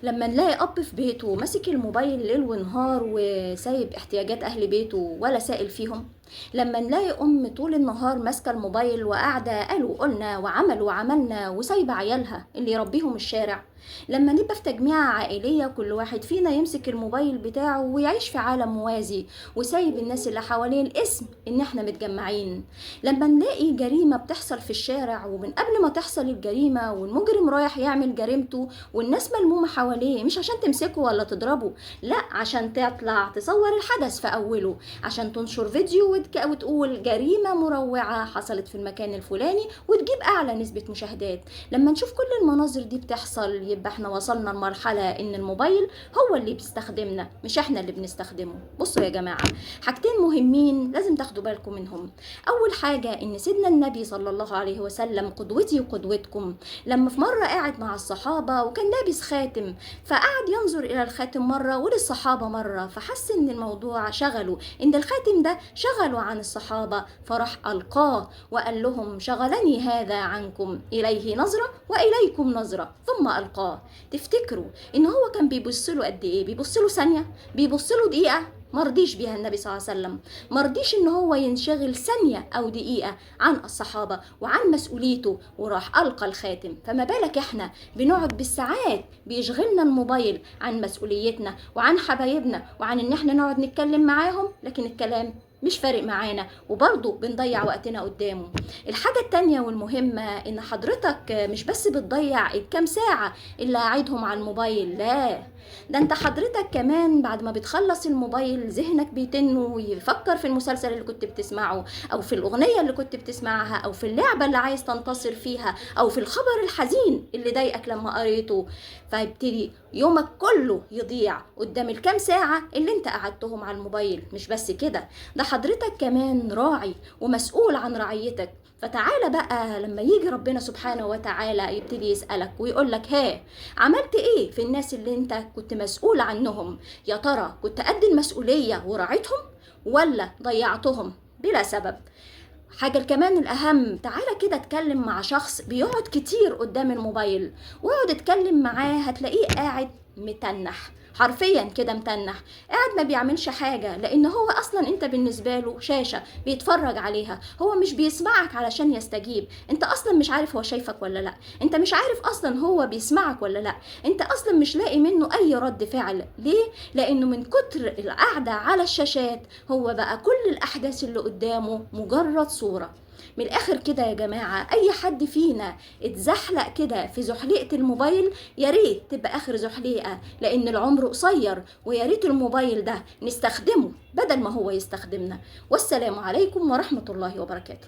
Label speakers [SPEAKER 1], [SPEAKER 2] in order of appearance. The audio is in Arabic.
[SPEAKER 1] لما نلاقي أب في بيته ماسك الموبايل ليل ونهار وسايب احتياجات أهل بيته ولا سائل فيهم، لما نلاقي أم طول النهار ماسكة الموبايل وقاعدة قالوا قلنا وعملوا وعملنا وسايبة عيالها اللي يربيهم الشارع، لما نبقى في تجميعة عائلية كل واحد فينا يمسك الموبايل بتاعه ويعيش في عالم موازي وسايب الناس اللي حواليه الاسم إن احنا متجمعين، لما نلاقي جريمة بتصل في الشارع ومن قبل ما تحصل الجريمة والمجرم رايح يعمل جريمته والناس ملمومة حواليه مش عشان تمسكه ولا تضربه، لا عشان تطلع تصور الحدث في أوله، عشان تنشر فيديو وتقول جريمة مروعة حصلت في المكان الفلاني وتجيب أعلى نسبة مشاهدات. لما نشوف كل المناظر دي بتحصل يبقى احنا وصلنا لمرحلة إن الموبايل هو اللي بيستخدمنا مش احنا اللي بنستخدمه. بصوا يا جماعة، حاجتين مهمين لازم تاخدوا بالكم منهم. أول حاجة إن سيدنا النبي صلى الله عليه وسلم قدوتي وقدوتكم، لما في مرة قاعد مع الصحابة وكان لابس خاتم فقعد ينظر إلى الخاتم مرة وللصحابة مرة، فحس إن الموضوع شغله، إن الخاتم ده شغله عن الصحابة، فراح ألقاه وقال لهم شغلني هذا عنكم، إليه نظرة وإليكم نظرة، ثم ألقاه. تفتكروا إن هو كان بيبصله قد إيه؟ بيبصله ثانية؟ بيبصله دقيقة؟ مرضيش بيها النبي صلى الله عليه وسلم، مرضيش ان هو ينشغل ثانية او دقيقة عن الصحابة وعن مسؤوليته وراح ألقى الخاتم. فما بالك احنا بنقعد بالساعات بيشغلنا الموبايل عن مسؤوليتنا وعن حبايبنا وعن ان احنا نقعد نتكلم معاهم، لكن الكلام مش فارق معانا وبرضه بنضيع وقتنا قدامه. الحاجة التانية والمهمة ان حضرتك مش بس بتضيع الكام ساعة اللي قاعدهم على الموبايل، لا ده انت حضرتك كمان بعد ما بتخلص الموبايل ذهنك بيتن ويفكر في المسلسل اللي كنت بتسمعه او في الاغنية اللي كنت بتسمعها او في اللعبة اللي عايز تنتصر فيها او في الخبر الحزين اللي ضايقك لما قريته، فيبتدي يومك كله يضيع قدام الكام ساعة اللي انت قعدتهم على الموبايل. مش بس كده، ده حضرتك كمان راعي ومسؤول عن رعيتك. فتعالى بقى لما يجي ربنا سبحانه وتعالى يبتدي يسألك ويقولك ها عملت ايه في الناس اللي انت كنت مسؤول عنهم؟ يا ترى كنت قد المسؤولية ورعيتهم ولا ضيعتهم بلا سبب؟ حاجة كمان الأهم، تعالى كده اتكلم مع شخص بيقعد كتير قدام الموبايل واقعد اتكلم معاه هتلاقيه قاعد متنح، حرفيا كده متنح، قاعد ما بيعملش حاجة لان هو اصلا انت بالنسبة له شاشة بيتفرج عليها، هو مش بيسمعك علشان يستجيب، انت اصلا مش عارف هو شايفك ولا لا، انت مش عارف اصلا هو بيسمعك ولا لا، انت اصلا مش لاقي منه اي رد فعل. ليه؟ لانه من كتر القعدة على الشاشات هو بقى كل الاحداث اللي قدامه مجرد صورة. من الاخر كده يا جماعة، اي حد فينا اتزحلق كده في زحليقة الموبايل يا ريت تبقى اخر زحليقة، لان العمر قصير ويا ريت الموبايل ده نستخدمه بدل ما هو يستخدمنا. والسلام عليكم ورحمة الله وبركاته.